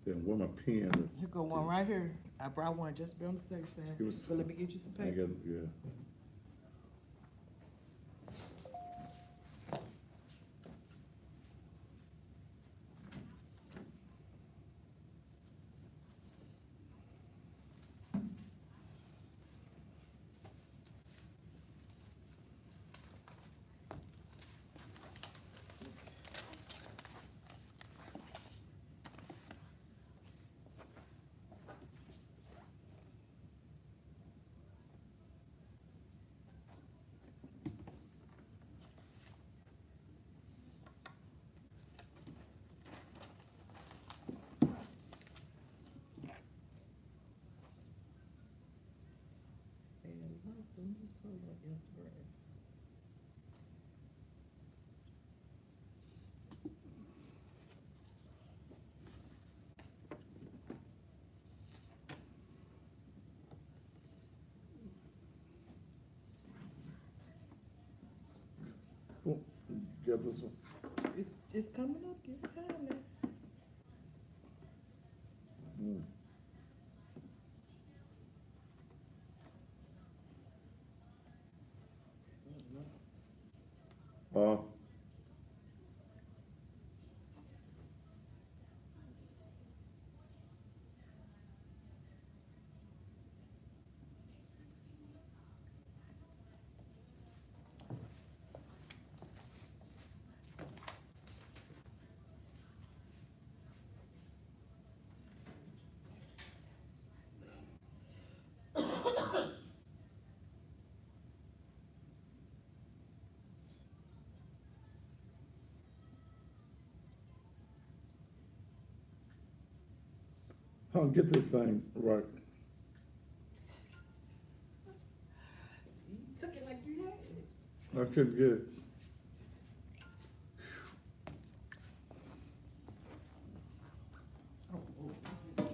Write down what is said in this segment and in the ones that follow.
Then where my pen is. Here go one right here. I brought one just to be on the safe side. It was. But let me get you some I paper. got yeah. And lost them. Just call it Instagram. Oh, got this one. It's coming up. Give it time now. Mm. Uh, I'll get this thing right. You took it like you had it. I couldn't get it. Oh, oh.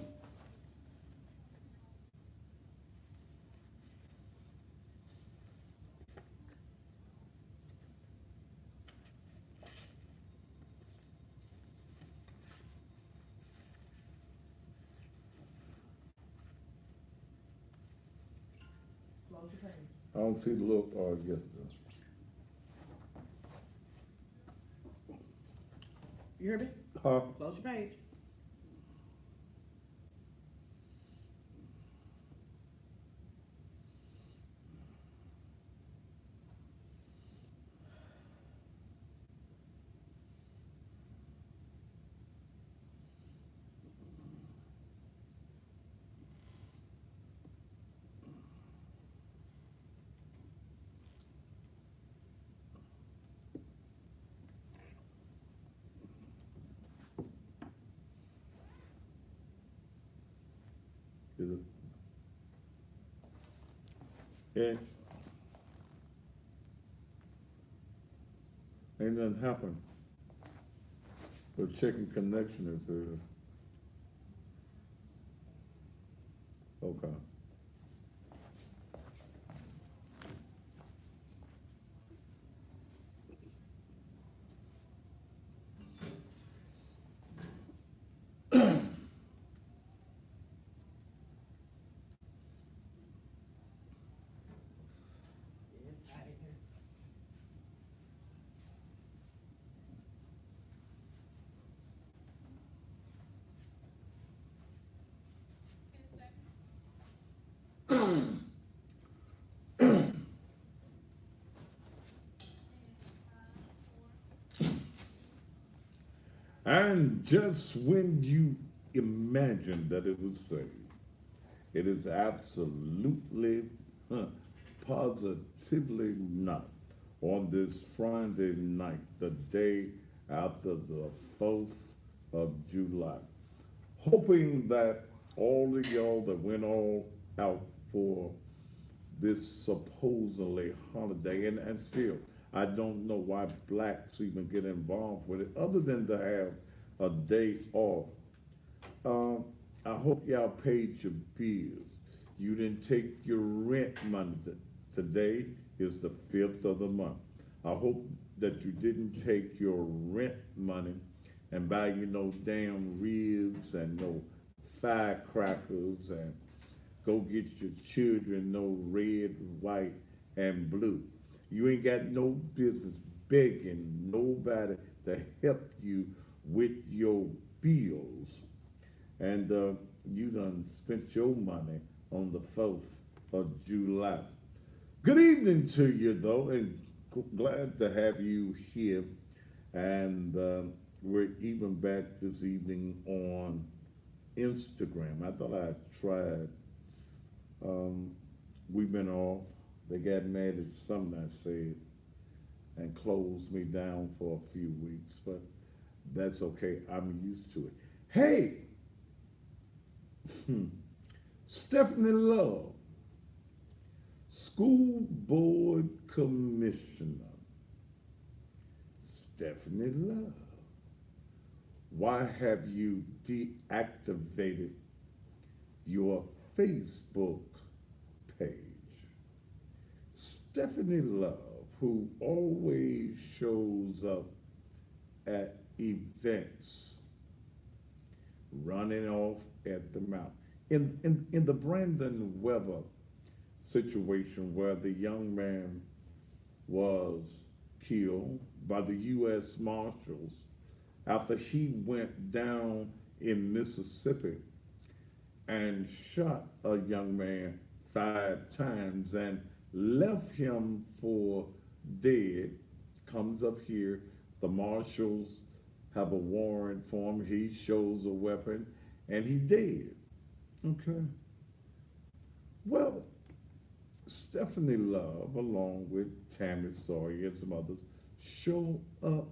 Close the page. I don't see the little. Oh, I guess this. You hear me? Huh? Close your page. Is it? Yeah. Ain't nothing happened. But checking connection it says. Okay. Yeah, it's hot in here. And just when you imagine that it was safe, it is absolutely, huh, positively not. On this Friday night, the day after the 4th of July. Hoping that all of y'all that went all out for this supposedly holiday, and still, I don't know why blacks even get involved with it, other than to have a day off. Um, I hope y'all paid your bills. You didn't take your rent money. Today is the 5th of the month. I hope that you didn't take your rent money and buy you no damn ribs and no firecrackers and go get your children no red, white, and blue. You ain't got no business begging nobody to help you with your bills. And you done spent your money on the 4th of July. Good evening to you, though, and glad to have you here. And we're even back this evening on Instagram. I thought I tried. Um, we've been off. They got mad at something I said and closed me down for a few weeks, but that's okay. I'm used to it. Hey, Stephanie Love, School Board Commissioner. Stephanie Love, why have you deactivated your Facebook page? Stephanie Love, who always shows up at events, running off at the mouth. In the Brandon Weber situation where the young man was killed by the U.S. Marshals after he went down in Mississippi and shot a young man 5 times and left him for dead, comes up here, the marshals have a warrant for him, he shows a weapon, and he dead. Okay. Well, Stephanie Love, along with Tammy Sawyer and some others, show up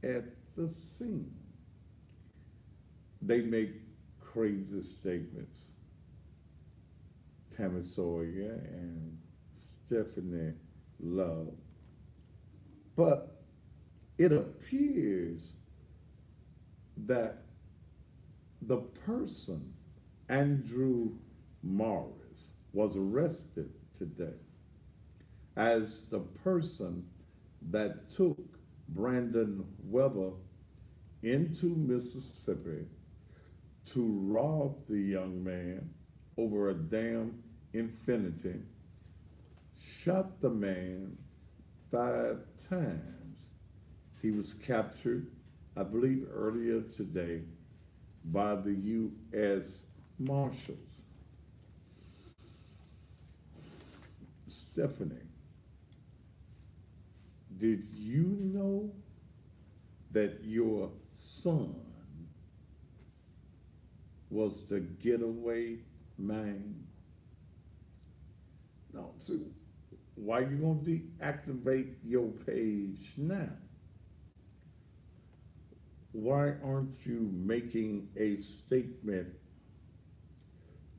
at the scene. They make crazy statements. Tammy Sawyer and Stephanie Love. But it appears that the person, Andrew Morris, was arrested today as the person that took Brandon Weber into Mississippi to rob the young man over a damn Infinity, shot the man 5 times. He was captured, I believe, earlier today by the U.S. Marshals. Stephanie, did you know that your son was the getaway man? No, so why you gonna deactivate your page now? Why aren't you making a statement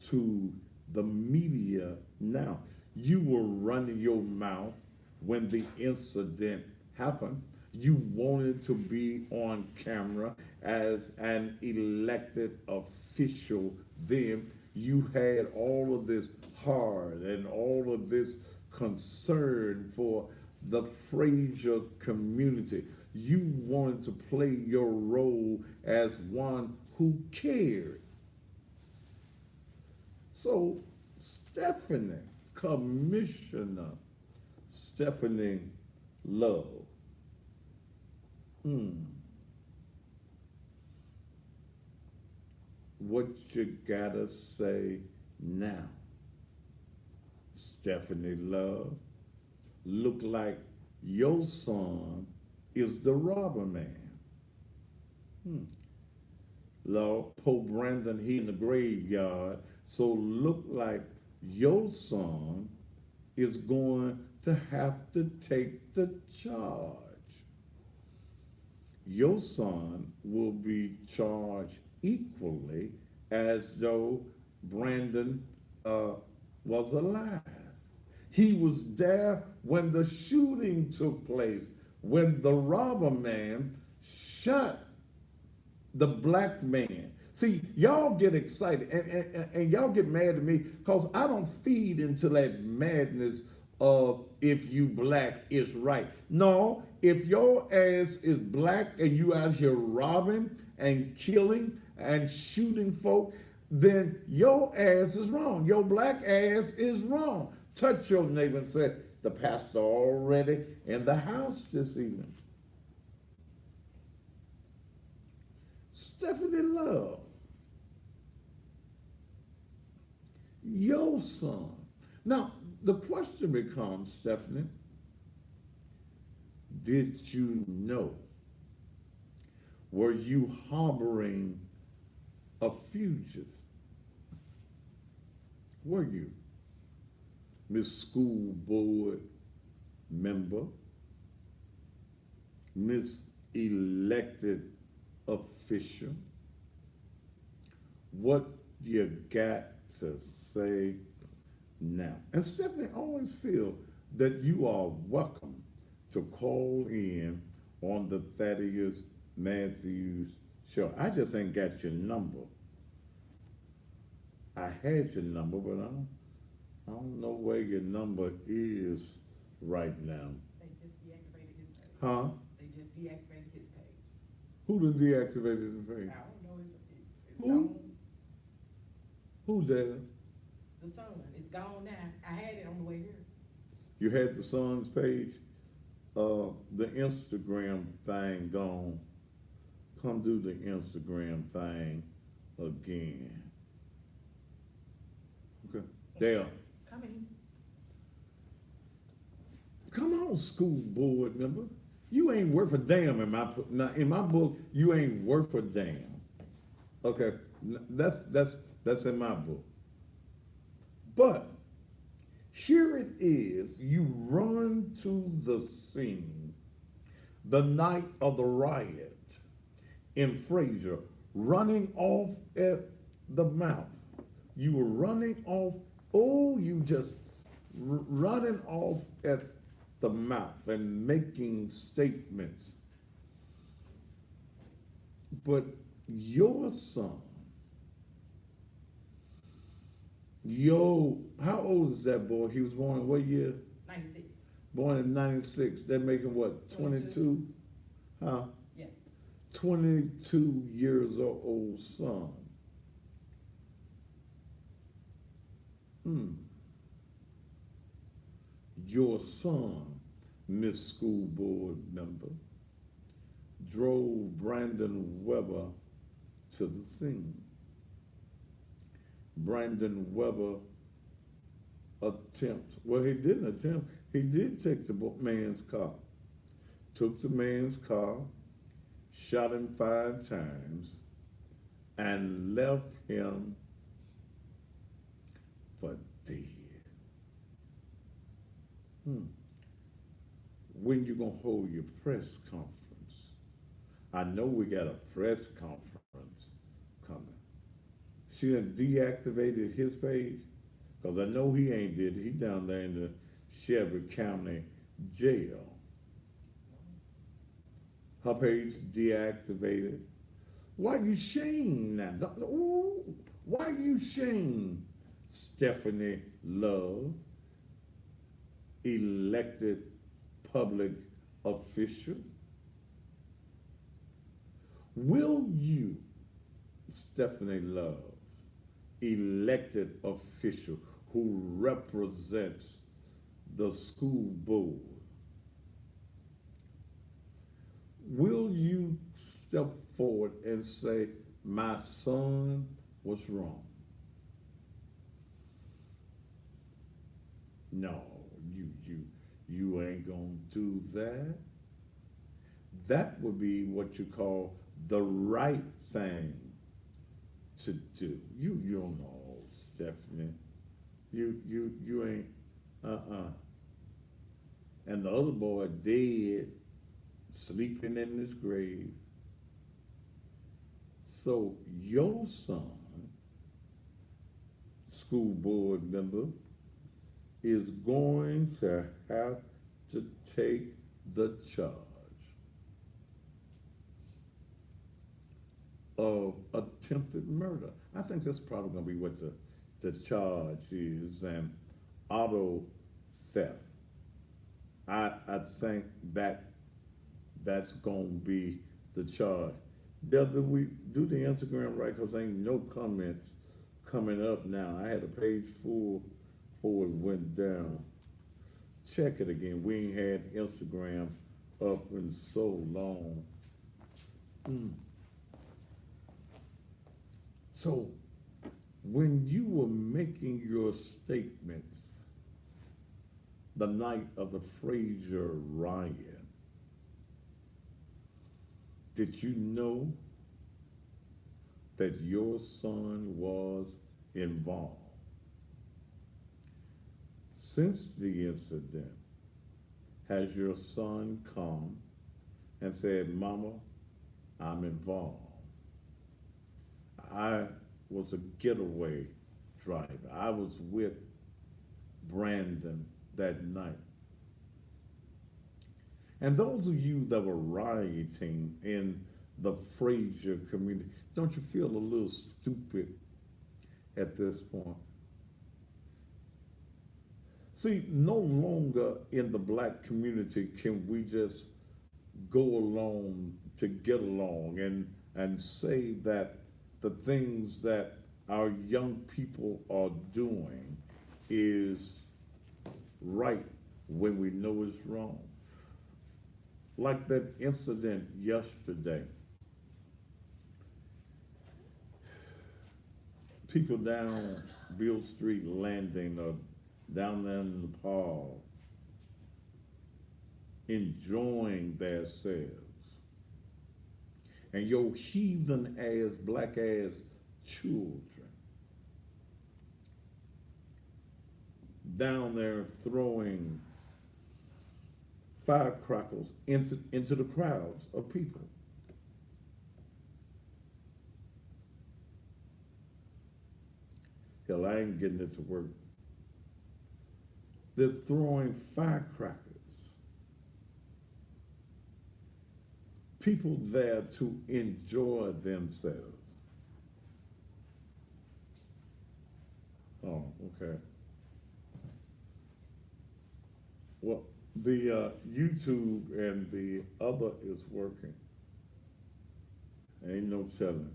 to the media now? You were running your mouth when the incident happened. You wanted to be on camera as an elected official then. You had all of this heart and all of this concern for the Fraser community. You wanted to play your role as one who cared. So, Stephanie, Commissioner Stephanie Love, what you gotta say now? Stephanie Love, look like your son is the robber man. Lord, Pope Brandon, he in the graveyard, so look like your son is going to have to take the charge. Your son will be charged equally as though Brandon was alive. He was there when the shooting took place, when the robber man shot the black man. See, y'all get excited and y'all get mad at me because I don't feed into that madness of if you black, it's right. No, if your ass is black and you out here robbing and killing and shooting folk, then your ass is wrong. Your black ass is wrong. Touch your neighbor and say, the pastor already in the house this evening. Stephanie Love, your son. Now, the question becomes, Stephanie, did you know? Were you harboring a fugitive? Were you? Miss School Board member, Miss Elected Official, what you got to say now? And Stephanie, always feel that you are welcome to call in on the Thaddeus Matthews show. I just ain't got your number. I had your number, but I don't know where your number is right now. They just deactivated his page. Huh? They just deactivated his page. Who done deactivated the I page? don't know, it's Who? gone. Who there? The son, it's gone now. I had it on the way here. You had the son's page? The Instagram thing gone. Come do the Instagram thing again. Okay. There. Come in. Come on, school board member. You ain't worth a damn in my book. You ain't worth a damn. Okay, that's in my book. But here it is. You run to the scene the night of the riot in Fraser, running off at the mouth. You were running off. Oh, you just running off at the mouth and making statements. But your son, how old is that boy? He was born in what year? 96. Born in 96. That make him what, 22? Huh? Yeah. 22 years old son. Your son, Miss School Board member, drove Brandon Weber to the scene. Brandon Weber he didn't attempt, he did take the man's car. Took the man's car, shot him 5 times, and left him for dead. When you gonna hold your press conference? I know we got a press conference coming. She done deactivated his page, because I know he ain't did it. He down there in the Shelby County jail. Her page deactivated. Why you shame now? Ooh, why you shame Stephanie Love, elected public official? Will you, Stephanie Love, elected official who represents the school board, will you step forward and say, my son was wrong? No, you ain't gonna do that. That would be what you call the right thing to do. You don't know, Stephanie. You ain't And the other boy dead, sleeping in his grave. So your son, school board member, is going to have to take the charge of attempted murder. I think that's probably going to be what the charge is, and auto theft. I think that that's gonna be the charge. Did we do the Instagram right? Cause ain't no comments coming up now. I had a page full before it went down. Check it again. We ain't had Instagram up in so long. Mm. So when you were making your statements the night of the Fraser riot, did you know that your son was involved? Since the incident, has your son come and said, Mama, I'm involved? I was a getaway driver. I was with Brandon that night. And those of you that were rioting in the Fraser community, don't you feel a little stupid at this point? See, no longer in the black community can we just go along to get along and say that the things that our young people are doing is right when we know it's wrong. Like that incident yesterday. People down Beale Street Landing or down there in the park enjoying themselves. And your heathen ass, black ass children down there throwing firecrackers into the crowds of people. Hell, I ain't getting it to work. They're throwing firecrackers. People there to enjoy themselves. Oh, okay. Well, the YouTube and the other is working. Ain't no telling.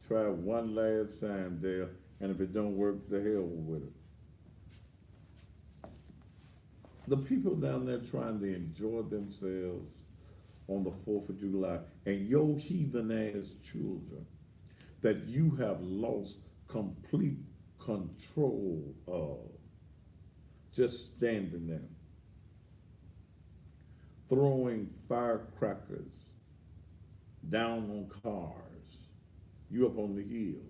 Try one last time there, and if it don't work, the hell with it. The people down there trying to enjoy themselves on the 4th of July, and your heathen ass children that you have lost complete control of, just standing there, throwing firecrackers down on cars, you up on the hill,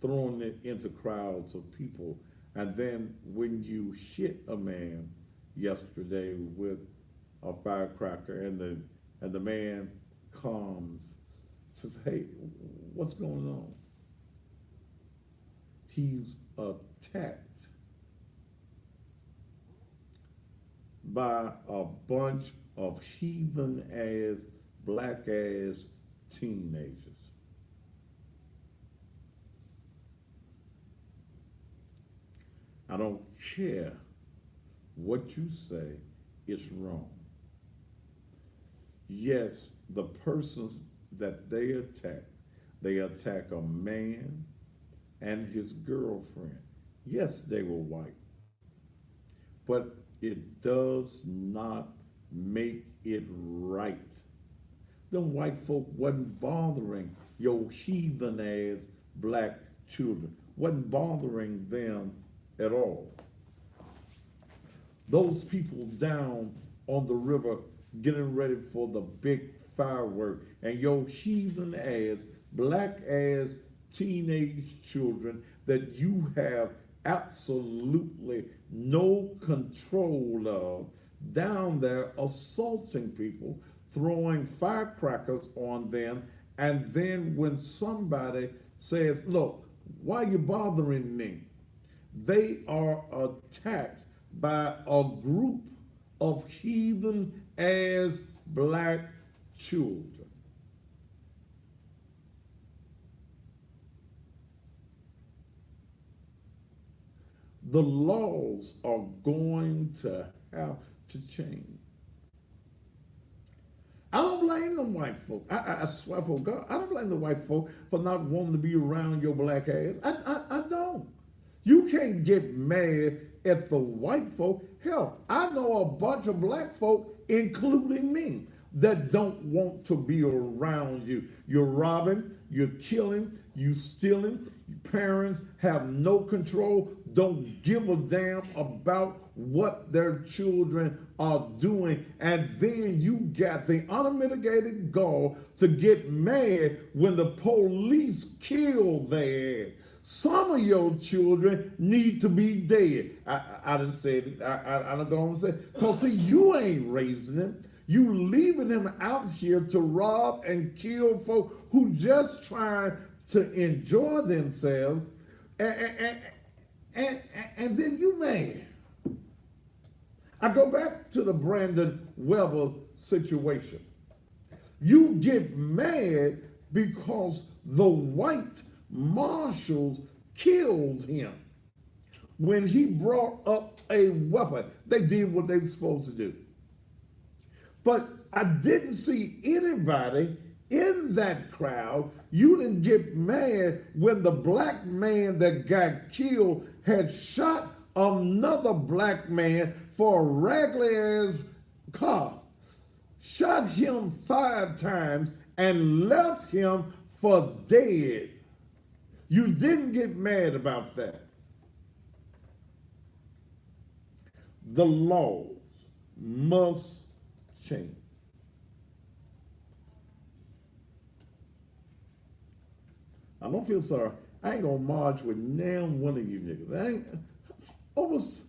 throwing it into crowds of people. And then when you hit a man yesterday with a firecracker and the man comes, says, hey, what's going on? He's attacked by a bunch of heathen ass, black ass teenagers. I don't care what you say, it's wrong. Yes, the persons that they attack a man and his girlfriend. Yes, they were white, but it does not make it right. Them white folk wasn't bothering your heathen ass black children, wasn't bothering them at all. Those people down on the river getting ready for the big firework, and your heathen ass, black ass teenage children that you have absolutely no control of down there assaulting people, throwing firecrackers on them, and then when somebody says, look, why are you bothering me? They are attacked by a group of heathen ass black children. The laws are going to have to change. I don't blame them white folk. I swear for God, I don't blame the white folk for not wanting to be around your black ass. I don't. You can't get mad at the white folk. Hell, I know a bunch of black folk, including me, that don't want to be around you. You're robbing, you're killing, you stealing. Parents have no control, don't give a damn about what their children are doing. And then you got the unmitigated gall to get mad when the police kill their ass. Some of your children need to be dead. I didn't say it. I don't go on and say it. Because, see, you ain't raising them. You leaving them out here to rob and kill folk who just trying to enjoy themselves. And then you mad. I go back to the Brandon Weber situation. You get mad because the white marshals killed him when he brought up a weapon. They did what they were supposed to do. But I didn't see anybody in that crowd. You didn't get mad when the black man that got killed had shot another black man for a raggedy ass car, shot him 5 times and left him for dead. You didn't get mad about that. The laws must change. I don't feel sorry. I ain't gonna march with now one of you niggas. I ain't almost.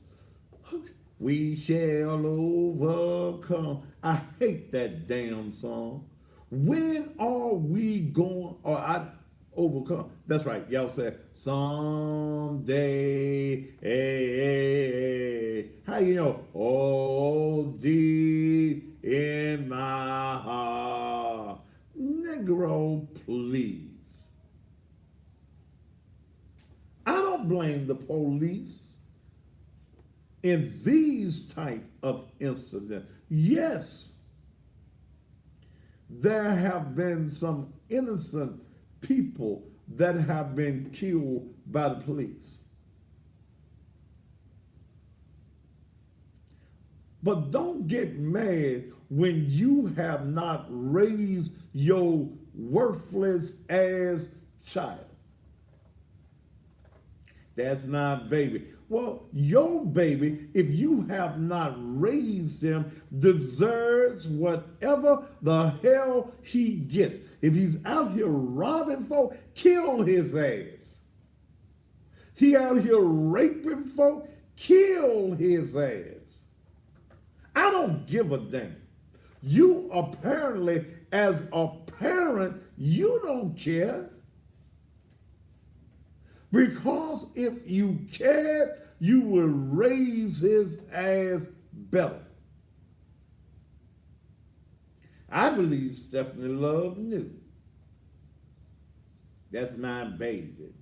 We shall overcome. I hate that damn song. When are we going? Or I overcome. That's right. Y'all said someday. Hey, hey, hey. How you know? Oh, deep in my heart, Negro, please. I don't blame the police in these type of incidents. Yes, there have been some innocent people that have been killed by the police. But don't get mad when you have not raised your worthless ass child. That's my baby. Well, your baby, if you have not raised him, deserves whatever the hell he gets. If he's out here robbing folk, kill his ass. He out here raping folk, kill his ass. I don't give a damn. You apparently, as a parent, you don't care. Because if you cared, you would raise his ass better. I believe Stephanie Love knew. That's my baby.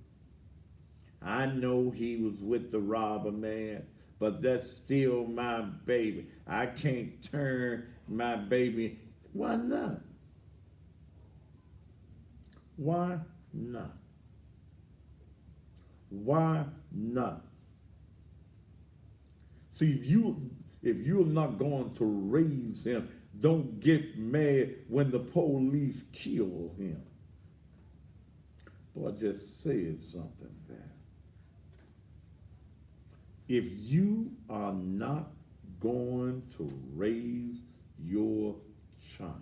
I know he was with the robber man, but that's still my baby. I can't turn my baby. Why not? Why not? Why not? See, if you're not going to raise him, don't get mad when the police kill him. Boy, I just said something there. If you are not going to raise your child,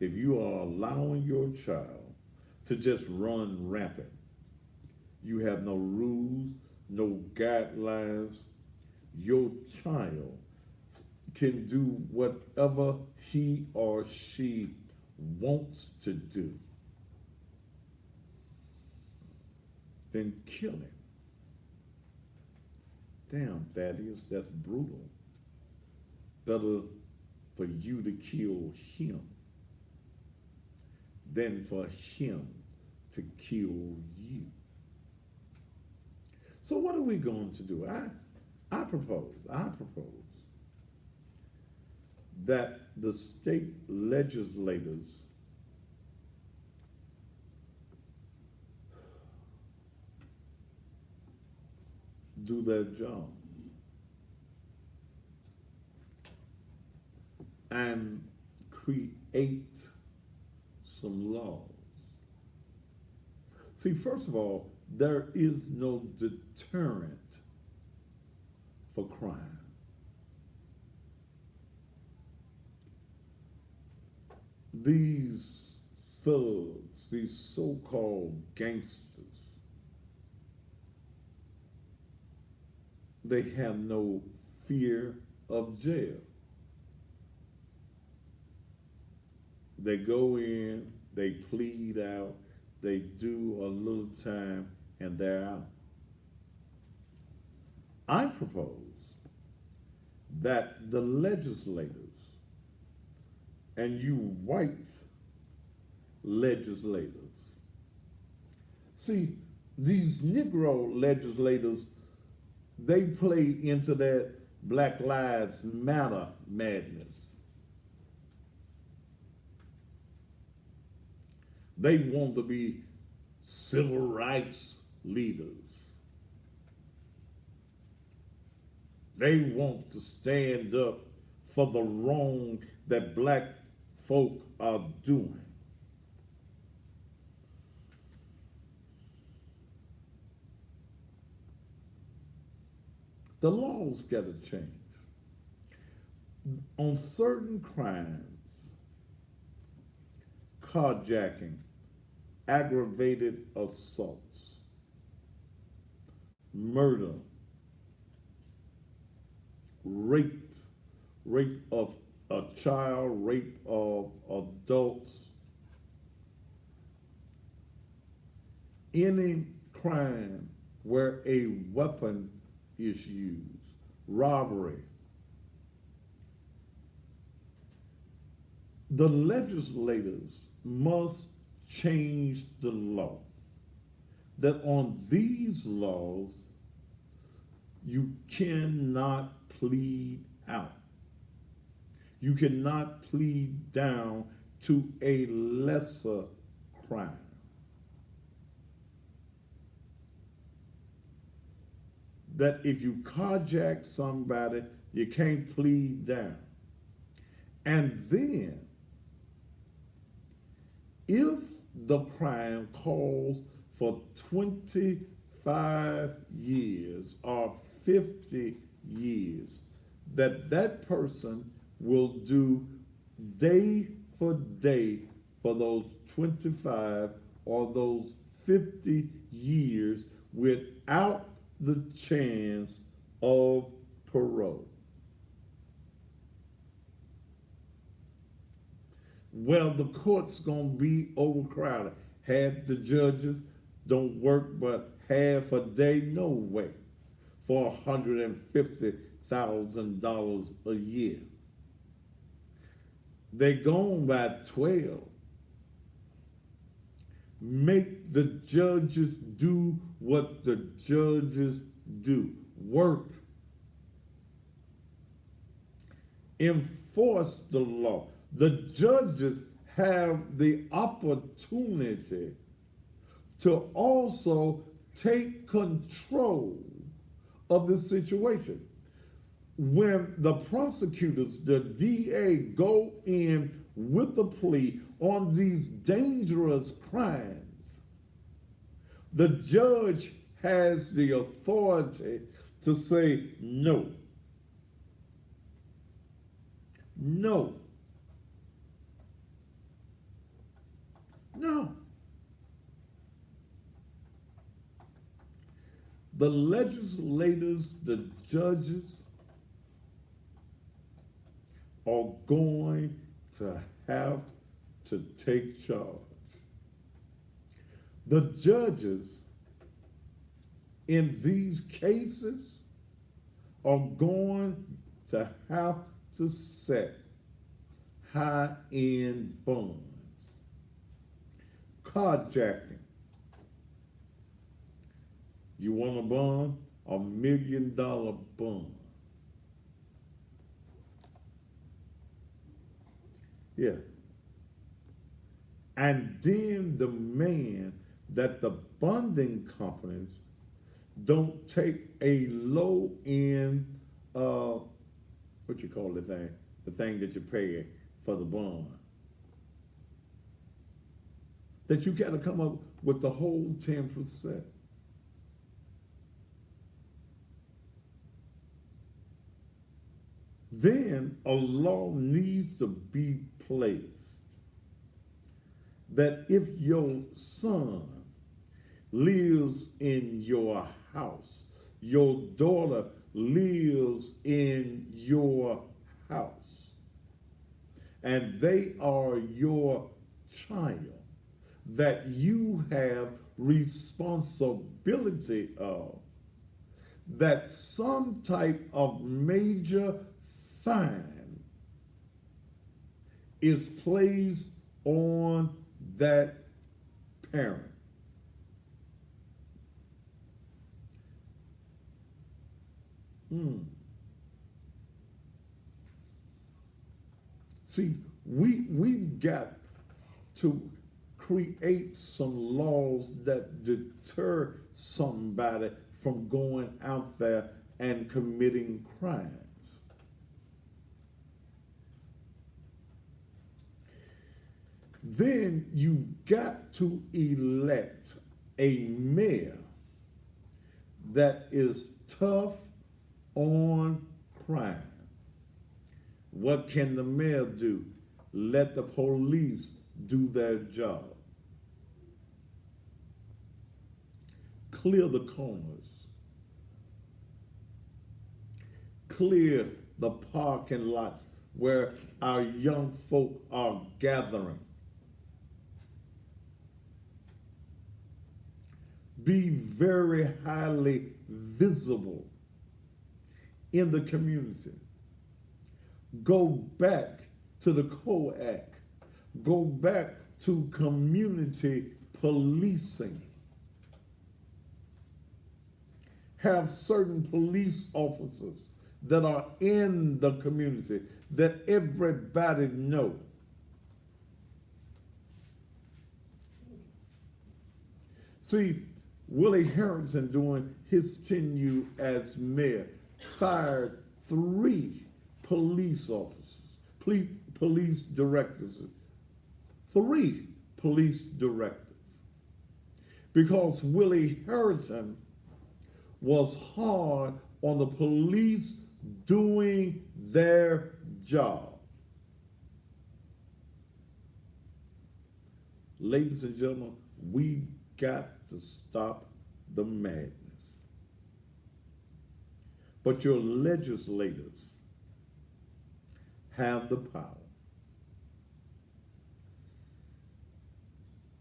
if you are allowing your child to just run rampant, you have no rules, no guidelines. Your child can do whatever he or she wants to do. Then kill him. Damn, Thaddeus, that's brutal. Better for you to kill him than for him to kill you. So what are we going to do? I propose that the state legislators do their job and create some laws. See, first of all, there is no deterrent for crime. These thugs, these so-called gangsters, they have no fear of jail. They go in, they plead out, they do a little time, and they're out. I propose that the legislators and you white legislators, see, these Negro legislators, they play into that Black Lives Matter madness. They want to be civil rights leaders. They want to stand up for the wrong that black folk are doing. The laws got to change. On certain crimes, carjacking, aggravated assaults, murder, rape of a child, rape of adults, any crime where a weapon is used, robbery. The legislators must change the law that on these laws you cannot plead out. You cannot plead down to a lesser crime. That if you carjack somebody, you can't plead down. And then, if the crime calls for 25 years or 50 years, that person will do day for day for those 25 or those 50 years without the chance of parole. Well, the court's gonna be overcrowded. Half the judges don't work but half a day, no way, for $150,000 a year. They gone by 12. Make the judges do what the judges do. Work. Enforce the law. The judges have the opportunity to also take control of the situation. When the prosecutors, the DA, go in with the plea on these dangerous crimes, the judge has the authority to say no. No. No. The legislators, the judges are going to have to take charge. The judges in these cases are going to have to set high-end bonds. Carjacking. You want a bond? $1 million bond. Yeah. And then demand that the bonding companies don't take a low end, what you call the thing that you pay for the bond. That you got to come up with the whole 10%. Then a law needs to be placed that if your son lives in your house, your daughter lives in your house, and they are your child, that you have responsibility of, that some type of major fine is placed on that parent. See, we've got to create some laws that deter somebody from going out there and committing crimes. Then you've got to elect a mayor that is tough on crime. What can the mayor do? Let the police do their job. Clear the corners. Clear the parking lots where our young folk are gathering. Be very highly visible in the community. Go back to the COAC. Go back to community policing. Have certain police officers that are in the community that everybody knows. See, Willie Harrison, during his tenure as mayor, fired 3 police officers, police directors, 3 police directors, because Willie Harrison was hard on the police doing their job. Ladies and gentlemen, we've got to stop the madness. But your legislators have the power.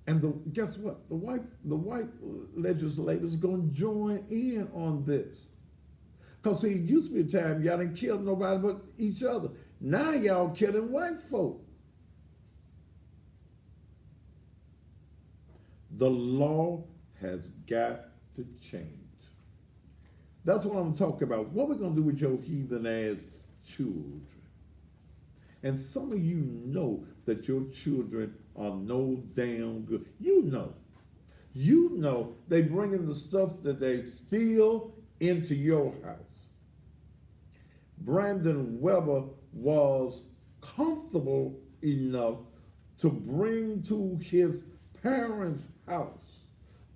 And guess what? The white legislators are going to join in on this. Because see, it used to be a time y'all didn't kill nobody but each other. Now y'all killing white folk. The law has got to change. That's what I'm talking about. What we're going to do with your heathen ass children. And some of you know that your children are no damn good. You know they bringing the stuff that they steal into your house. Brandon Weber was comfortable enough to bring to his parents' house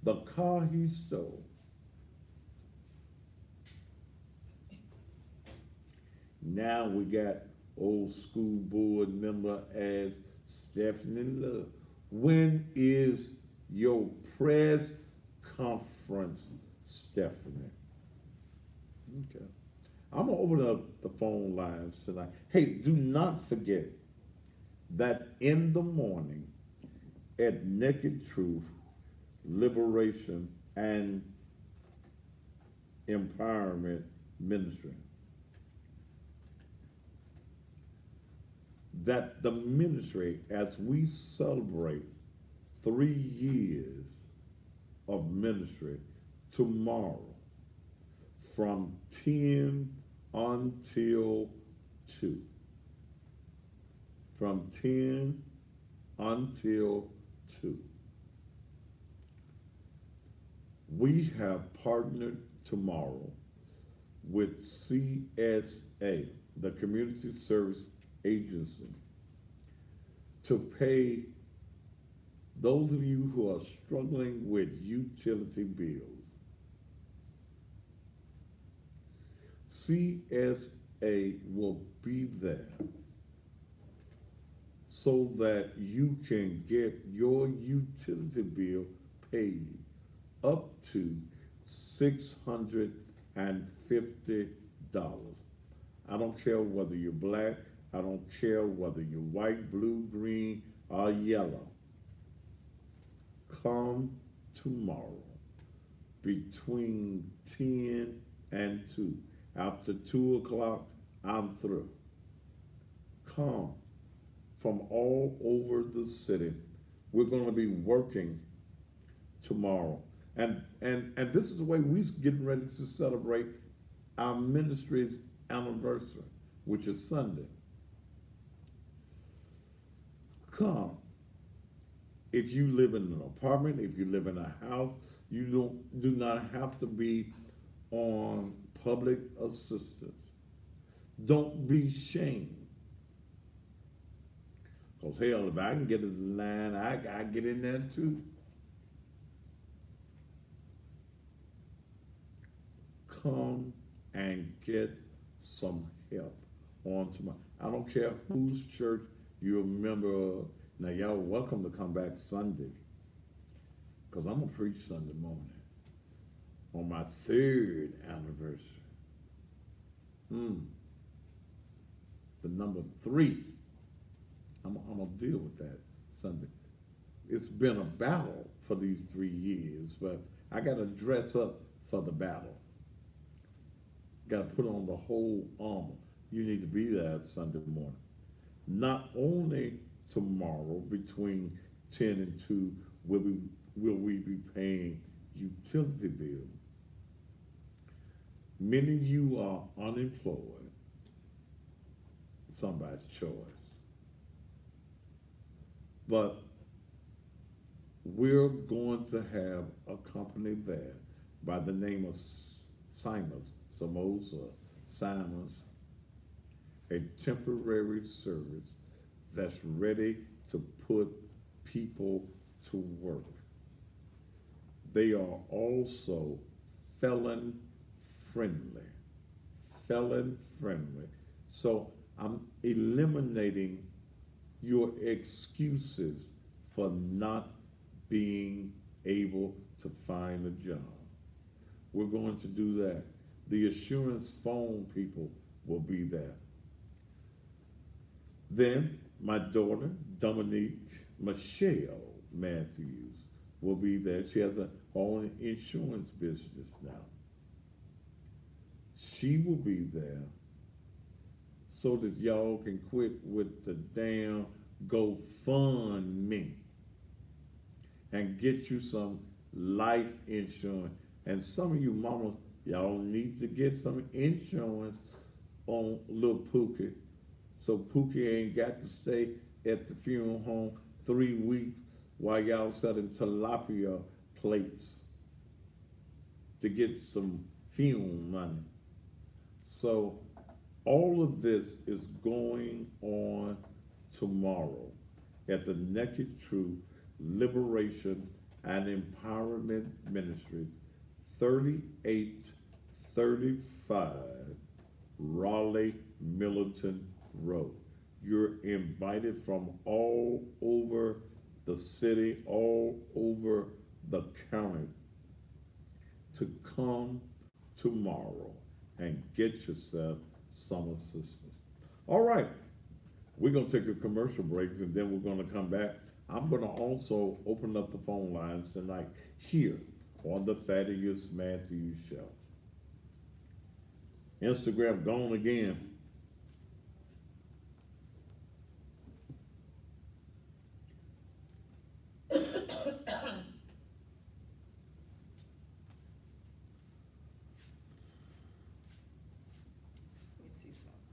the car he stole. Now we got old school board member as Stephanie Love. When is your press conference, Stephanie? Okay. I'm going to open up the phone lines tonight. Hey, do not forget that in the morning at Naked Truth, Liberation, and Empowerment Ministry, that the ministry, as we celebrate 3 years of ministry tomorrow from 10 until 2, from 10 until 2. We have partnered tomorrow with CSA, the Community Service Agency, to pay those of you who are struggling with utility bills. CSA will be there so that you can get your utility bill paid up to $650. I don't care whether you're black, I don't care whether you're white, blue, green, or yellow. Come tomorrow between 10 and 2. After 2 o'clock, I'm through. Come from all over the city. We're going to be working tomorrow. And this is the way we're getting ready to celebrate our ministry's anniversary, which is Sunday. Come. If you live in an apartment, if you live in a house, you do not have to be on public assistance. Don't be shamed. Because hell, if I can get in the line, I get in there too. Come and get some help on tomorrow. I don't care whose church you're a member of. Now, y'all are welcome to come back Sunday, because I'm going to preach Sunday morning on my 3rd anniversary. The number 3. I'm going to deal with that Sunday. It's been a battle for these 3 years, but I got to dress up for the battle. Got to put on the whole armor. You need to be there Sunday morning. Not only tomorrow between 10 and 2 will we be paying utility bills. Many of you are unemployed, somebody's choice. But we're going to have a company there by the name of Simons, a temporary service that's ready to put people to work. They are also felon friendly. So I'm eliminating your excuses for not being able to find a job. We're going to do that. The assurance phone people will be there. Then my daughter, Dominique Michelle Matthews, will be there. She has her own insurance business now. She will be there so that y'all can quit with the damn GoFundMe and get you some life insurance. And some of you mamas, y'all need to get some insurance on little Pookie, so Pookie ain't got to stay at the funeral home 3 weeks while y'all selling tilapia plates to get some funeral money. So all of this is going on tomorrow at the Naked Truth Liberation and Empowerment Ministries, 3835 Raleigh Militant Road. You're invited from all over the city, all over the county to come tomorrow and get yourself some assistance. All right, we're going to take a commercial break and then we're going to come back. I'm going to also open up the phone lines tonight here on the Thaddeus Matthews Show. Instagram gone again. Let me see something.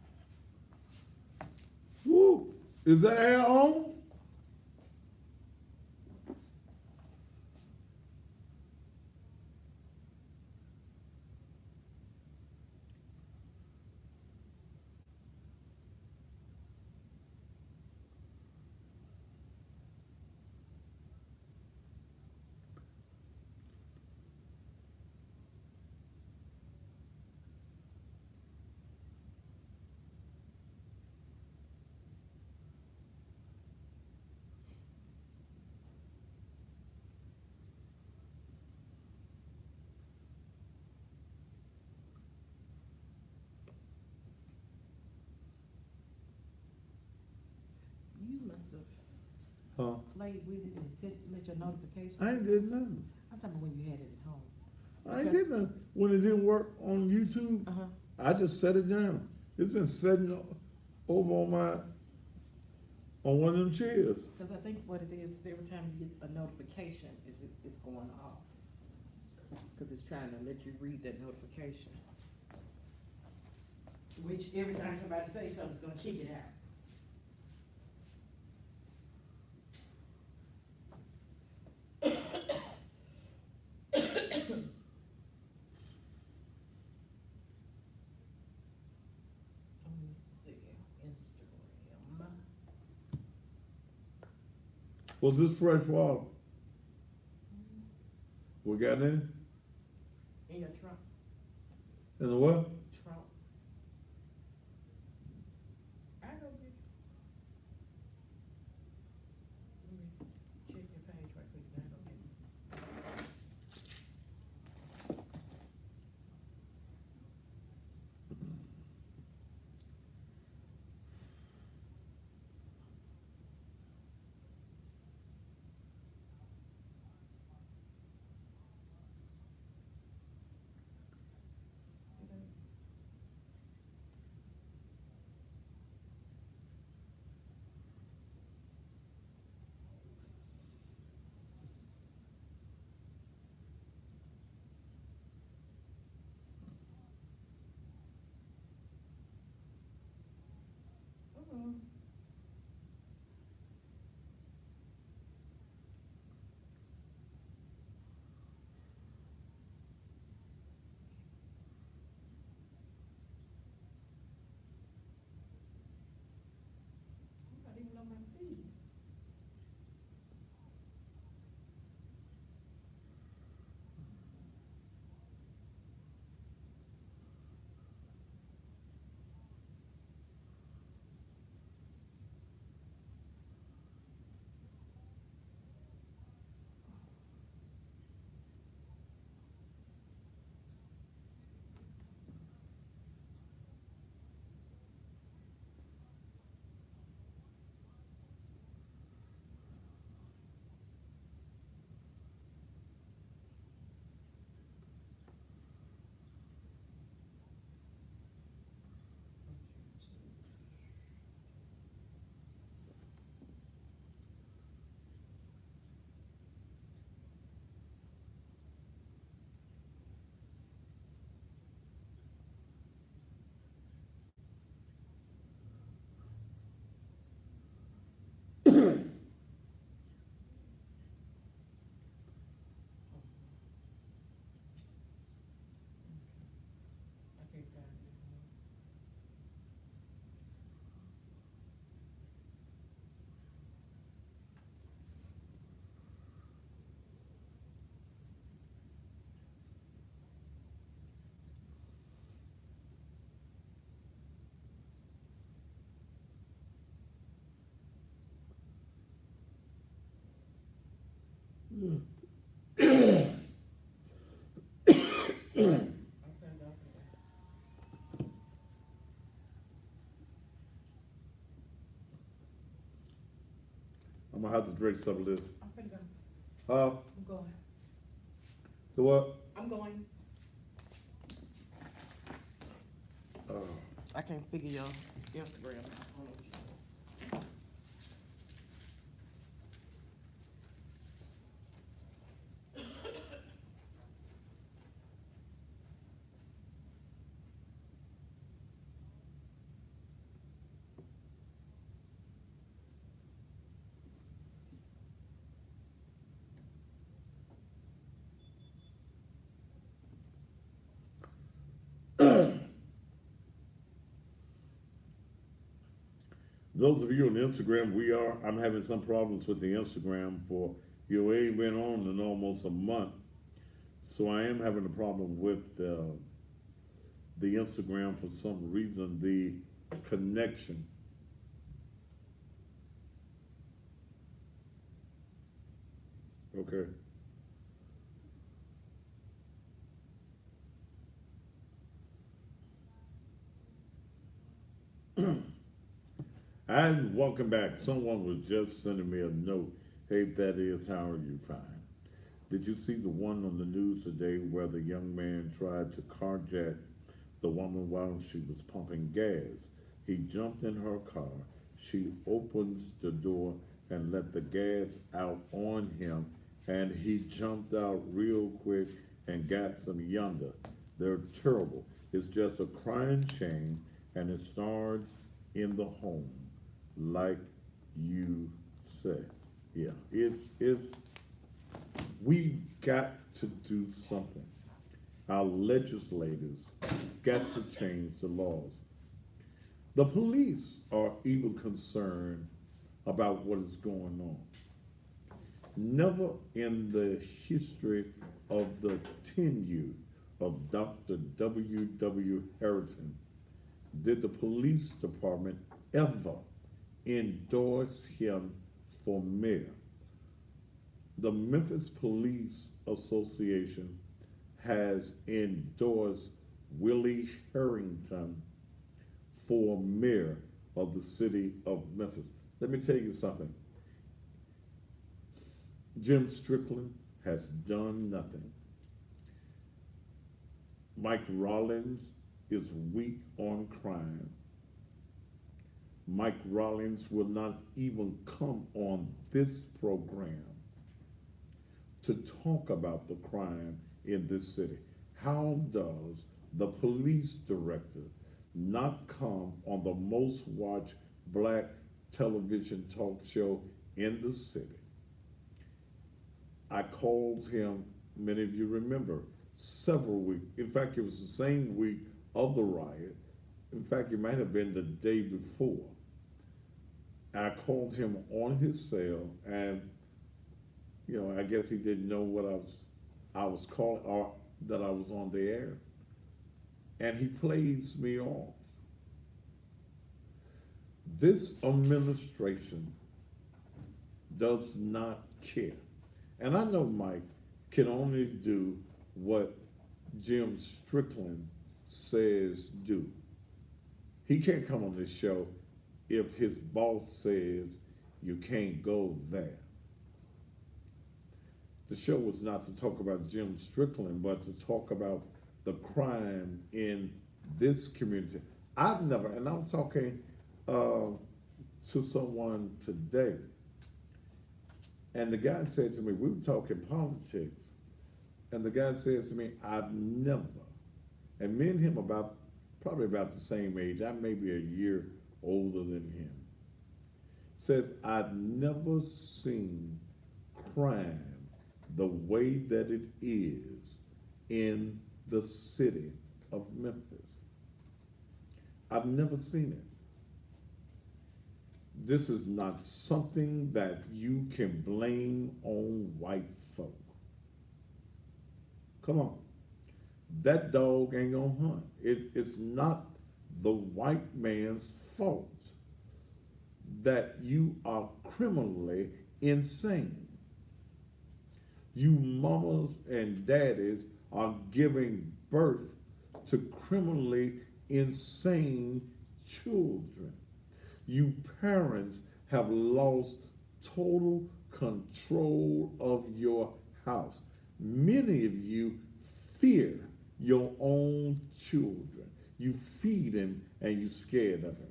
Woo! Is that air on? You must have Huh? played with it and sent let your notifications. I ain't did nothing. I'm talking about when you had it at home. I ain't did nothing. When it didn't work on YouTube, Uh-huh. I just set it down. It's been sitting over on one of them chairs. Because I think what it is every time you get a notification, it's going off. Because it's trying to let you read that notification. Which every time somebody says something, it's gonna kick it out. Let me see, Instagram. Was this fresh water? We got in? In your trunk. In the what? Trunk. I go get you. Let me check your page right quick. I go get you. Mm-mm. I'm not even on my feet. I can't find it. I'm trying to open it. I'm gonna have to drink some of this. I'm finna go. Huh? I'm going. The what? I'm going. Oh. I can't figure your Instagram out. Hold on. Those of you on Instagram, I'm having some problems with the Instagram for, it ain't been on in almost a month. So I am having a problem with the Instagram for some reason. The connection. Okay. And welcome back. Someone was just sending me a note. Hey, that is, how are you? Fine. Did you see the one on the news today where the young man tried to carjack the woman while she was pumping gas? He jumped in her car. She opens the door and let the gas out on him, and he jumped out real quick and got some yonder. They're terrible. It's just a crying shame, and it starts in the home, like you said. Yeah, it's we got to do something. Our legislators got to change the laws. The police are even concerned about what is going on. Never in the history of the tenure of Dr. W. Harrington did the police department ever endorse him for mayor. The Memphis Police Association has endorsed Willie Harrington for mayor of the city of Memphis. Let me tell you something. Jim Strickland has done nothing. Mike Rollins is weak on crime. Mike Rollins will not even come on this program to talk about the crime in this city. How does the police director not come on the most watched black television talk show in the city? I called him, many of you remember, several weeks. In fact, it was the same week of the riot. In fact, it might have been the day before. I called him on his cell, and I guess he didn't know what I was calling, or that I was on the air, and he plays me off. This administration does not care. And I know Mike can only do what Jim Strickland says do. He can't come on this show if his boss says you can't go there. The show was not to talk about Jim Strickland, but to talk about the crime in this community. I've never, and I was talking to someone today, and the guy said to me, we were talking politics, and the guy says to me, I've never, and me and him probably about the same age, I may be a year older than him, says, I've never seen crime the way that it is in the city of Memphis. I've never seen it. This is not something that you can blame on white folk. Come on. That dog ain't gonna hunt. It's not the white man's fault that you are criminally insane. You mamas and daddies are giving birth to criminally insane children. You parents have lost total control of your house. Many of you fear your own children. You feed them and you're scared of them.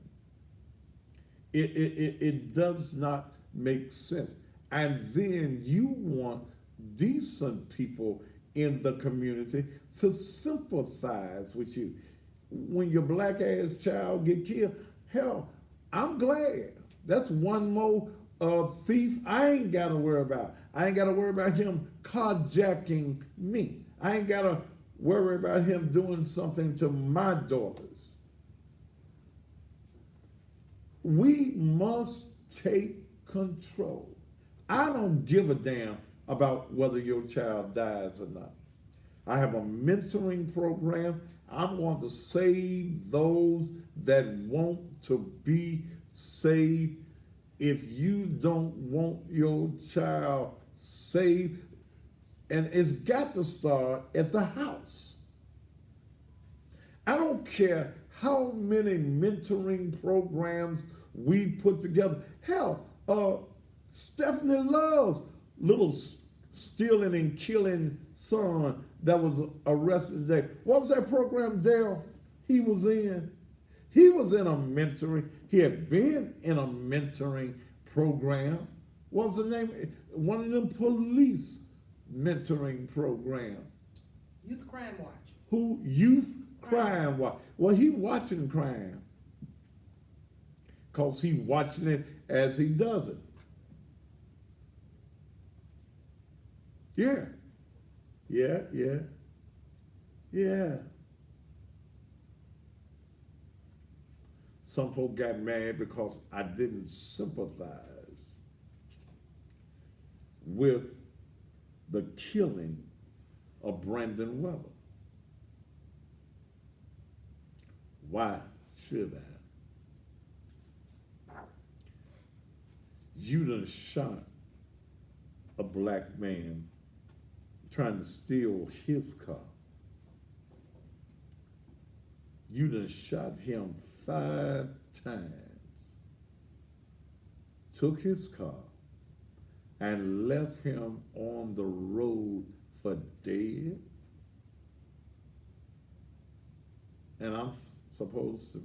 It does not make sense. And then you want decent people in the community to sympathize with you. When your black ass child get killed, hell, I'm glad. That's one more thief I ain't got to worry about. I ain't got to worry about him carjacking me. I ain't got to worry about him doing something to my daughters. We must take control. I don't give a damn about whether your child dies or not. I have a mentoring program. I'm going to save those that want to be saved. If you don't want your child saved, and it's got to start at the house. I don't care how many mentoring programs we put together. Hell, Stephanie loves little stealing and killing son that was arrested today. What was that program, Dale? He was in. He was in a mentoring. He had been in a mentoring program. What was the name? One of them police mentoring program. Youth Crime Watch. Who youth crime watch? Well, he watching crime, cause he watching it as he does it. Yeah, yeah. Some folk got mad because I didn't sympathize with the killing of Brandon Weber. Why should I? You done shot a black man trying to steal his car. You done shot him 5 times, took his car, and left him on the road for dead. And I'm supposed to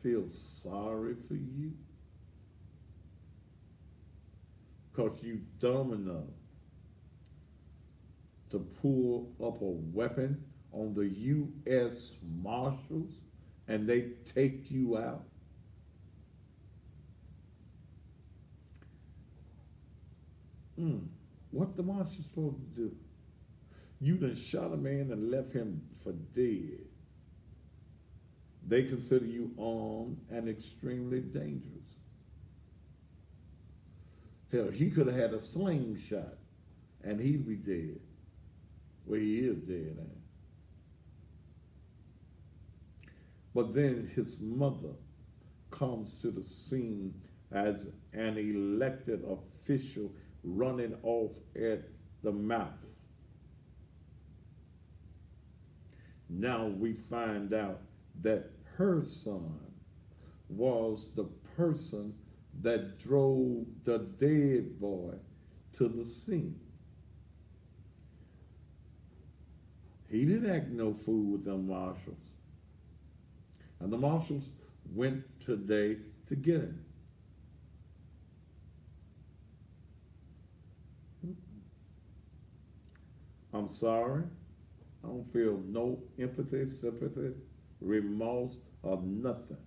feel sorry for you? Because you dumb enough to pull up a weapon on the U.S. Marshals and they take you out? What the Marshals supposed to do? You done shot a man and left him for dead. They consider you armed and extremely dangerous. Hell, he could have had a slingshot and he'd be dead. Well, he is dead now. But then his mother comes to the scene as an elected official running off at the mouth. Now we find out that her son was the person that drove the dead boy to the scene. He didn't act no fool with them marshals. And the marshals went today to get him. I'm sorry. I don't feel no empathy, sympathy, remorse, or nothing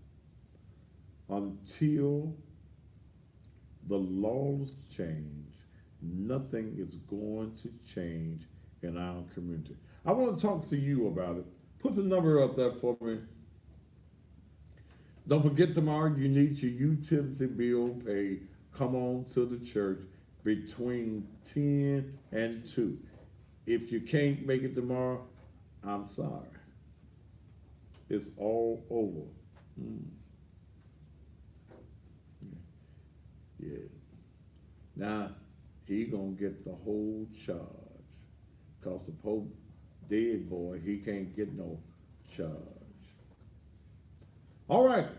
until the laws change. Nothing is going to change in our community. I want to talk to you about it. Put the number up there for me. Don't forget tomorrow you need your utility bill paid. Come on to the church between 10 and 2. If you can't make it tomorrow, I'm sorry. It's all over. Yeah. Now, he gonna get the whole charge. Cause the Pope dead boy, he can't get no charge. All right.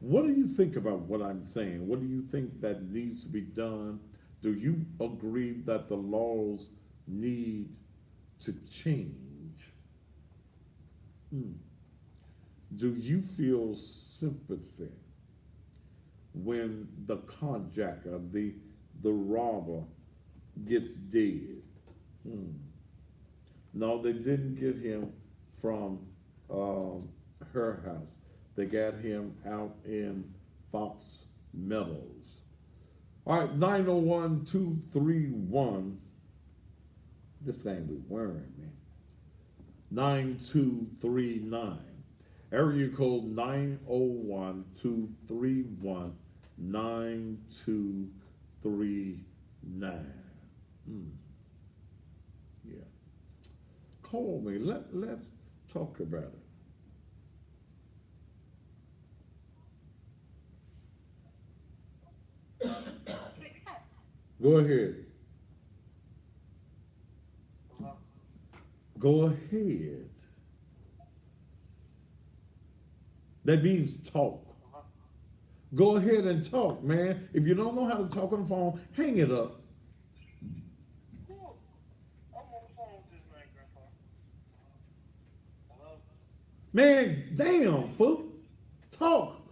What do you think about what I'm saying? What do you think that needs to be done? Do you agree that the laws need to change? Do you feel sympathy when the carjacker, the robber, gets dead? No, they didn't get him from her house. They got him out in Fox Meadows. All right, 901-231. This thing be worrying me. 9239. Area code 901-231. 9239. Mm, yeah. Call me. Let's talk about it. Go ahead. Go ahead. That means talk. Go ahead and talk, man. If you don't know how to talk on the phone, hang it up. Man, damn, fool. Talk.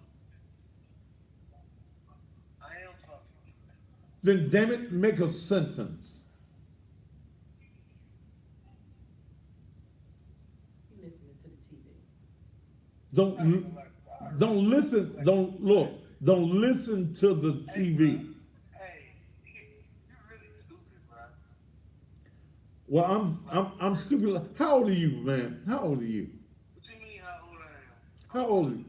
Then, damn it, make a sentence. You listening to the TV. Don't don't listen. Don't look. Don't listen to the TV. Well, I'm stupid. How old are you, man? How old are you? How old are you?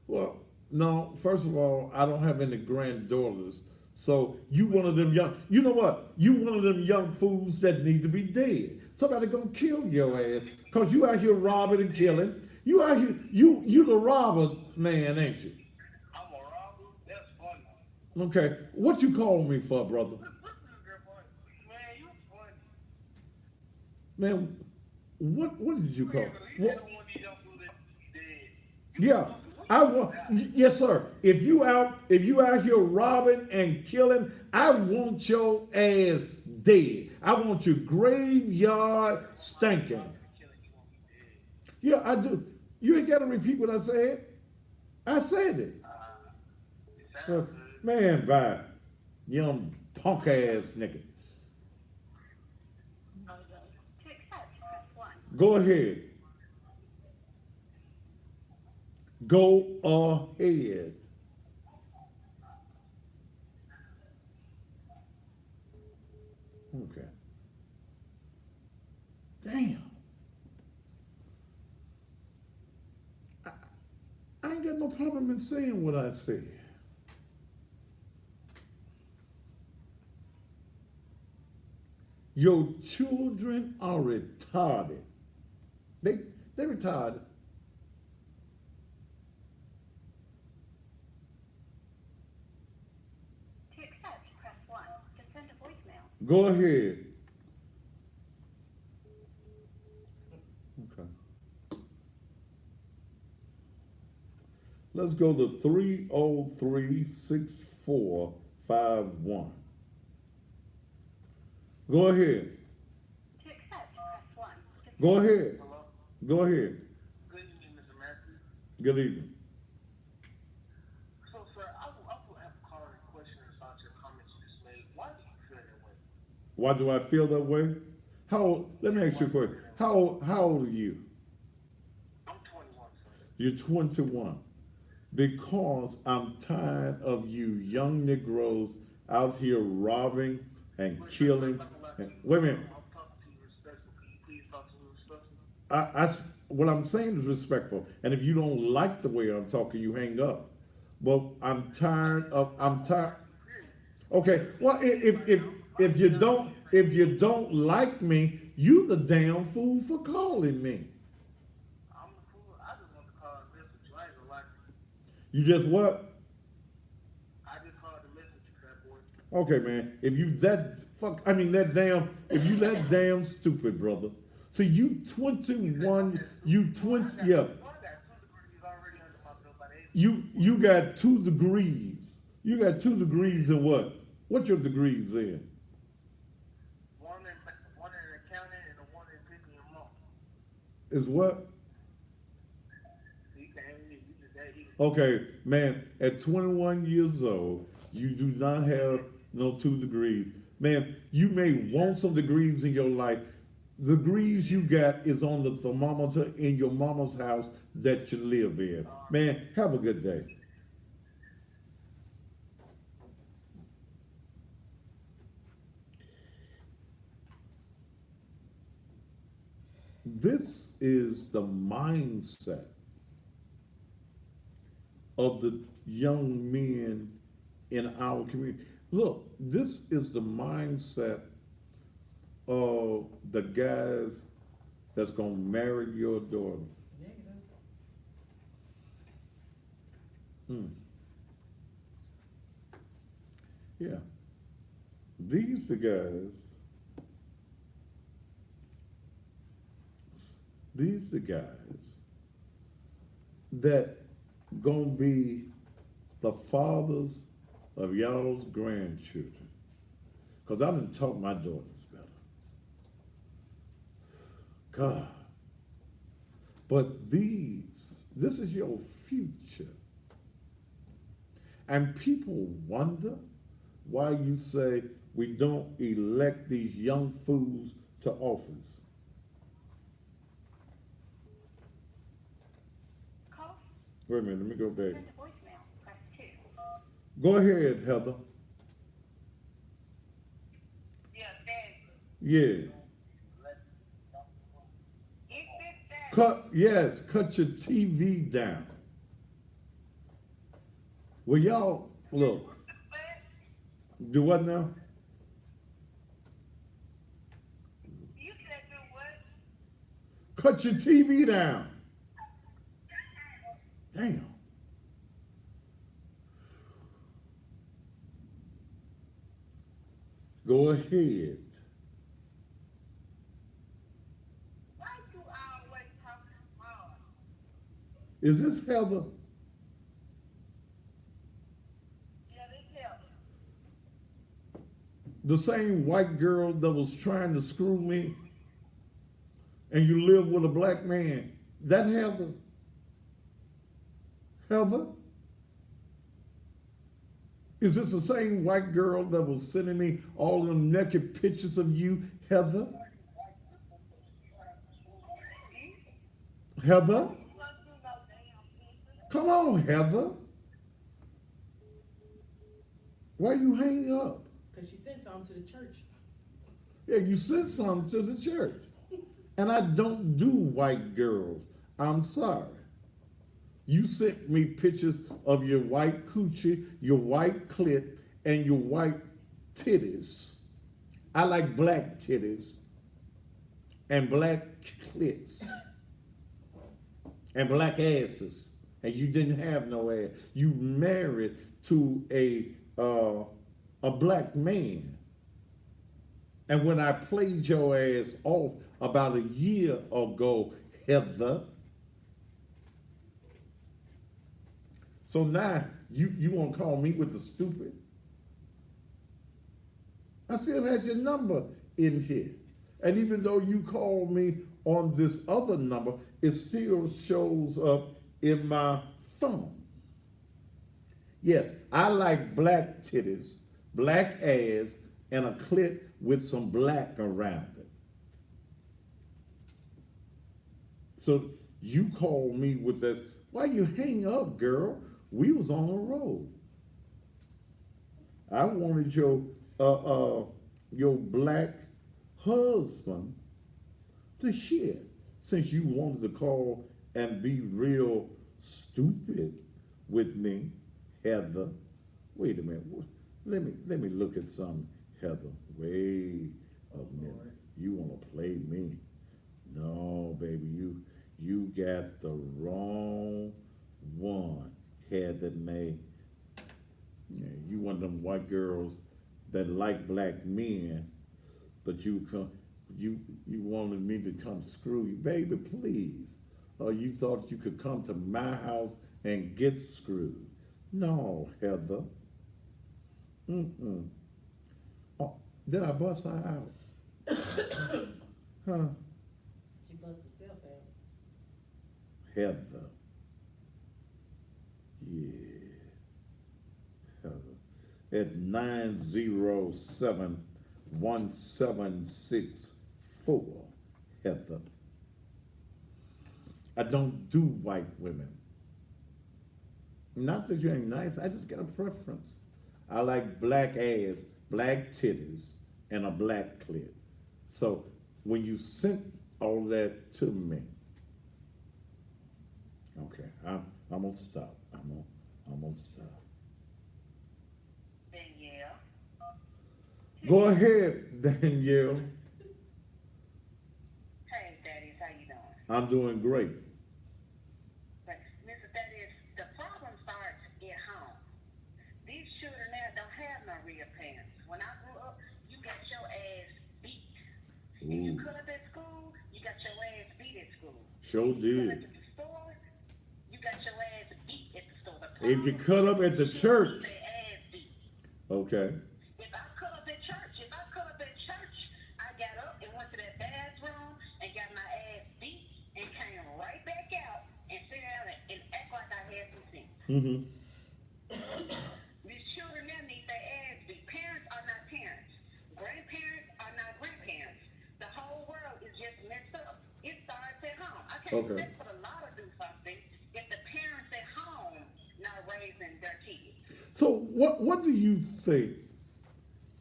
Well, no. First of all, I don't have any granddaughters. So you one of them young. You know what? You one of them young fools that need to be dead. Somebody gonna kill your ass because you out here robbing and killing. You out here. You the robber man, ain't you? Okay. What you calling me for, brother? Man, what did you call? What? Yeah, I want. Yes, sir. If you out here robbing and killing, I want your ass dead. I want your graveyard stinking. Yeah, I do. You ain't got to repeat what I said. I said it. Uh, Man, bye. Young punk ass nigga. Go ahead. Go ahead. Okay. Damn. I, I ain't got no problem in saying what I said. Your children are retarded. They they retarded. Go ahead. Okay. Let's go to 3036451. Go ahead. Go ahead. Go ahead. Good evening. Why do I feel that way? Let me ask you a question. How old are you? You're 21. Because I'm tired of you young Negroes out here robbing and killing. Wait a minute. What I'm saying is respectful. And if you don't like the way I'm talking, you hang up. But I'm tired. Okay. Well, if you don't like me, you the damn fool for calling me. You just what? Okay, man. If you that fuck, I mean that damn. If you that damn stupid, brother. See, you 21. You 20. Yeah. You got 2 degrees. You got 2 degrees in what? What's your degrees in? Is what? Okay, man, at 21 years old, you do not have no 2 degrees. Man, you may want some degrees in your life. The degrees you got is on the thermometer in your mama's house that you live in. Man, have a good day. This is the mindset of the young men in our community. Look, this is the mindset of the guys that's gonna marry your daughter. Negative. Hmm. Yeah, these the guys. These the guys that gonna be the fathers of y'all's grandchildren. Cause I done taught my daughters better. God. But this is your future. And people wonder why you say we don't elect these young fools to office. Wait a minute, let me go back. Go ahead, Heather. Yeah. Cut your TV down. Well, y'all, look, do what now? Cut your TV down. Damn. Go ahead. Is this Heather? The same white girl that was trying to screw me, and you live with a black man? That Heather? Heather? Is this the same white girl that was sending me all them naked pictures of you, Heather? Heather? Come on, Heather. Why you hang up? Because she sent something to the church. Yeah, you sent something to the church. And I don't do white girls. I'm sorry. You sent me pictures of your white coochie, your white clit, and your white titties. I like black titties and black clits and black asses. And you didn't have no ass. You married to a black man. And when I played your ass off about a year ago, Heather, so now you want to call me with the stupid? I still have your number in here. And even though you called me on this other number, it still shows up in my phone. Yes, I like black titties, black ass, and a clit with some black around it. So you called me with this. Why you hang up, girl? We was on the road. I wanted your black husband to hear, since you wanted to call and be real stupid with me, Heather. Wait a minute. Let me look at something, Heather. Wait a minute. You want to play me? No, baby. You got the wrong one, Heather May. Yeah, you one of them white girls that like black men, but you wanted me to come screw you, baby. Please. Or you thought you could come to my house and get screwed? No, Heather. Mm-mm. Oh, did I bust her out? Huh? She bust herself out. Heather. Yeah. Heather. At 907-1764. Heather. I don't do white women. Not that you ain't nice, I just got a preference. I like black ass, black titties, and a black clit. So when you sent all that to me, okay, I'm gonna stop. Almost. Danielle. Go ahead, Danielle. Hey, Thaddeus, how you doing? I'm doing great. But, Mr. Thaddeus, the problem starts at home. These children now don't have no real parents. When I grew up, you got your ass beat. If you Ooh, cut up at school, you got your ass beat at school. sure If you cut up did. at the store, you got your ass beat at the store. The If you problem cut is up at the these children church, get their ass beat. okay, If I cut up at church, I got up and went to that bathroom and got my ass beat and came right back out and sit down and act like I had some sense. mm-hmm, These children now need their ass beat. Parents are not parents. Grandparents are not grandparents. The whole world is just messed up. It starts at home. I can't okay. expect for the law to do something if the parents at home not raising their kids. So what do you think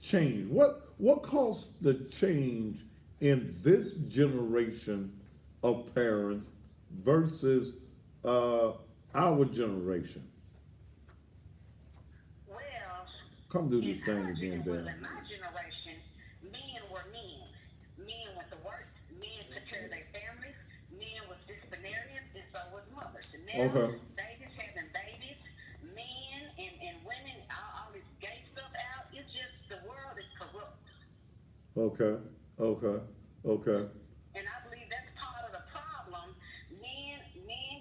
changed? What caused the change in this generation of parents versus our generation? Well, Come do in this thing our again, well, Dan. in my generation, men were men. Men went to work. Men took care of their families. Men was disciplinarians, and so was mothers. And now Okay, they just having babies. Men and women, all this gay stuff out. It's just the world is corrupt, okay, okay, okay, and I believe that's part of the problem. Men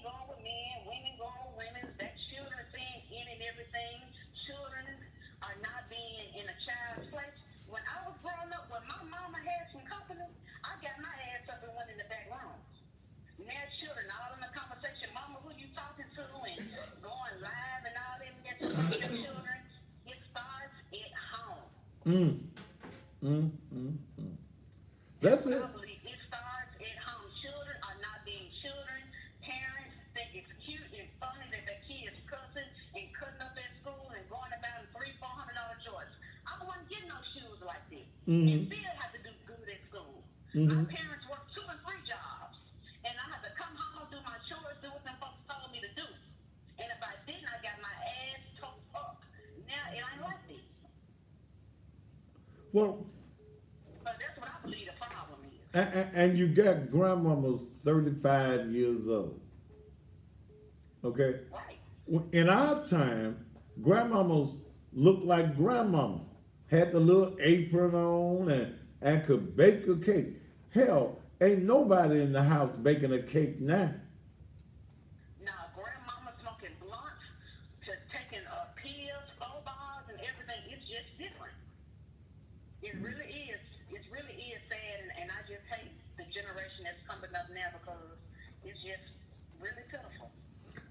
going with men, women going with women. That children seeing in and everything. Children are not being in a child's place. When I was growing up, when my mama had some company, I got my ass up and went in the back room. Now children all in the conversation, mama, who you talking to, and going live and all that. That's your children. It starts at home. mm, mm. That's That's what it. I believe. It starts at home. Children are not being children. Parents think it's cute and funny that their kids cussing and cutting up at school and going about in $300-400 shorts. I wasn't getting no shoes like this, and Mm-hmm, still have to do good at school. My mm-hmm. parents worked 2 and 3 jobs, and I had to come home, do my chores, do what them folks told me to do. And if I didn't, I got my ass towed up. Now it ain't like this. Well, But that's what I believe the problem is. and you got grandmama's 35 years old. Okay, Right. in our time, grandmamas looked like grandmama, had the little apron on and could bake a cake. Hell, ain't nobody in the house baking a cake now. Now, grandmama smoking blunts, to taking pills, four bars, and everything. It's just different. It really is. It really is sad, and I just hate the generation that's coming up now because it's just really pitiful.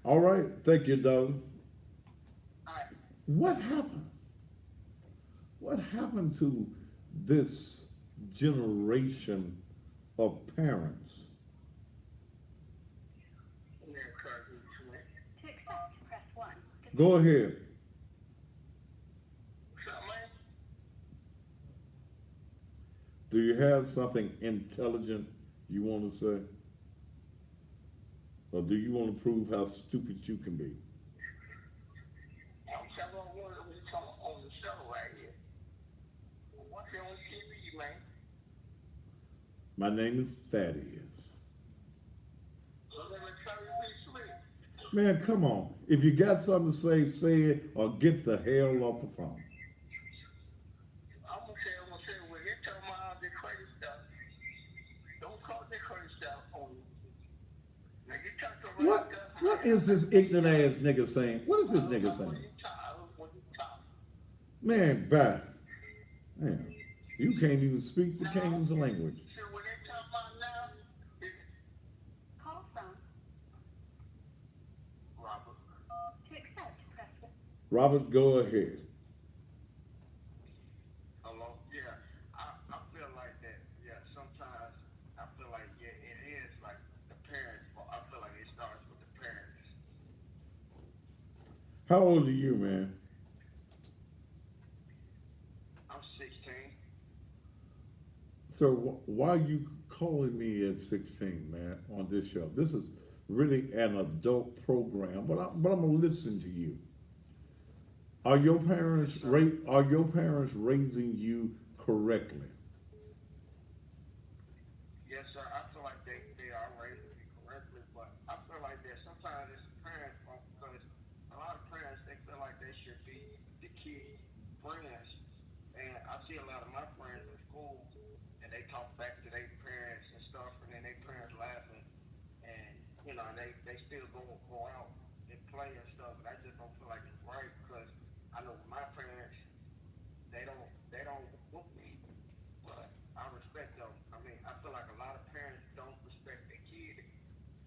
All right, thank you, darling. All right. What happened? What happened to this generation of parents? To accept, press 1. Go ahead. Do you have something intelligent you want to say? Or do you want to prove how stupid you can be? I'm telling you what we talk on the show right here. What's on TV, man? My name is Thaddeus. Let me tell you this week. Man, come on. If you got something to say it or get the hell off the phone. I'm gonna say, well, you tell me all the crazy stuff. Don't call the crazy stuff on me. Now you talk the right What stuff. what is this ignorant ass nigga saying? What is this nigga saying? When you talk. Man, bye. Man, you can't even speak the king's language. So when they talk about now, it's call from Robert. To accept, press it. Robert, go ahead. Hello? Yeah, I feel like that. Yeah, sometimes I feel like, yeah, it is like the parents, but I feel like it starts with the parents. How old are you, man? I'm 16. So why are you calling me at 16, man, on this show? This is really an adult program, but I'm gonna listen to you. are your parents raising you correctly? Yes, sir. I feel like they are raising me correctly, but I feel like that sometimes it's parents' fault because a lot of parents they feel like they should be the kids' friends, and I see a lot of my friends in school, and they talk back to their parents and stuff, and then their parents laughing, and they still go out and play and stuff, and I just don't feel like it's right because I know my parents they don't whoop me, but I respect them. I mean, I feel like a lot of parents don't respect their kids.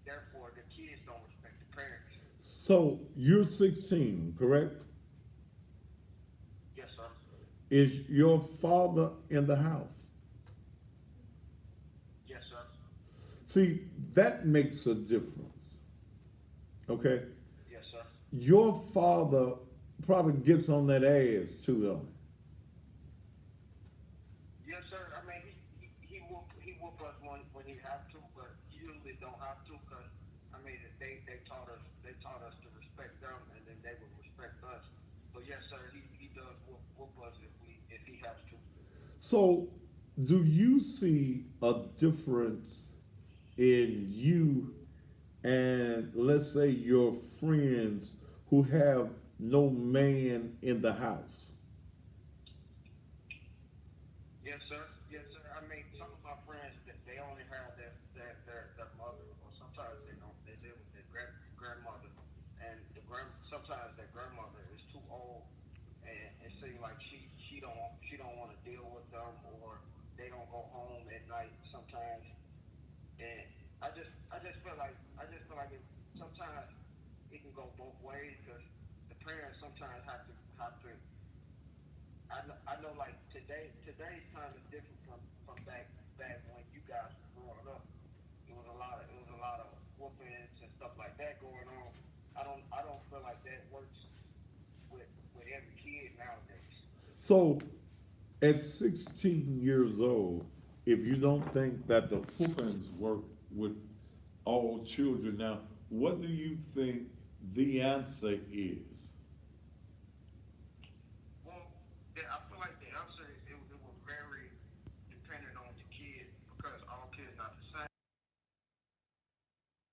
Therefore, the kids don't respect the parents. So you're 16, correct? Yes, sir. Is your father in the house? Yes, sir. See, that makes a difference. Okay? Yes, sir. Your father probably gets on that ass too, though. Yes, sir. I mean, he whoop us when he have to, but he usually don't have to because I mean they taught us to respect them and then they will respect us. So yes, sir. He does whoop us if he has to. So, do you see a difference in you and, let's say, your friends who have no man in the house? Yes, sir. Yes, sir. I mean, some of my friends they only have their mother, or sometimes they don't. They live with their grandmother, and sometimes their grandmother is too old, and it seems like she don't want to deal with them, or they don't go home at night sometimes. And I just feel like sometimes it can go both ways because the parents sometimes I know like today's time is different from back when you guys were growing up. It was a lot of whoopings and stuff like that going on. I don't feel like that works with every kid nowadays. So, at 16 years old, if you don't think that the whoopings work with all children now, what do you think the answer is?